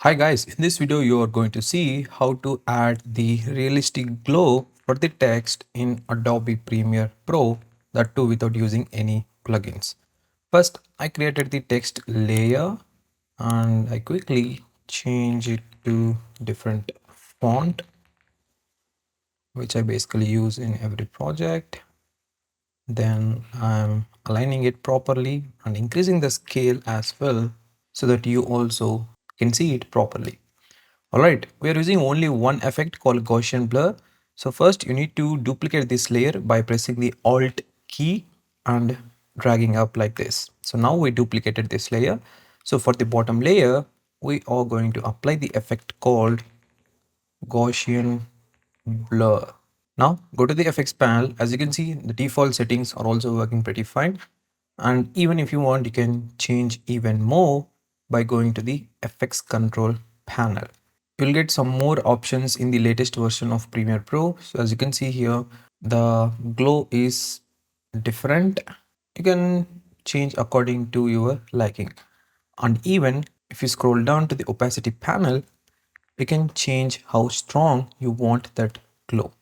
Hi guys, in this video you are going to see how to add the realistic glow for the text in Adobe Premiere Pro, that too without using any plugins. First, I created the text layer and I quickly change it to different font, which I basically use in every project. Then I'm aligning it properly and increasing the scale as well so that you also can see it properly. Alright, we are using only one effect called Gaussian blur. So first you need to duplicate this layer by pressing the Alt key and dragging up like this. So now we duplicated this layer. So for the bottom layer, we are going to apply the effect called Gaussian blur. Now go to the effects panel. As you can see, the default settings are also working pretty fine. And even if you want, you can change even more by going to the effects control panel. You'll get some more options in the latest version of Premiere Pro. So as you can see here, the glow is different. You can change according to your liking. And even if you scroll down to the opacity panel, you can change how strong you want that glow.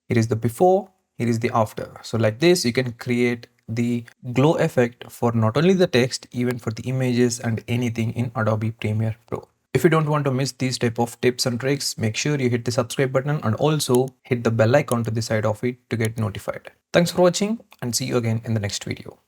Here is the before, here is the after. So like this, you can create the glow effect for not only the text, even for the images and anything in Adobe Premiere Pro. If you don't want to miss these type of tips and tricks, make sure you hit the subscribe button and also hit the bell icon to the side of it to get notified. Thanks for watching and see you again in the next video.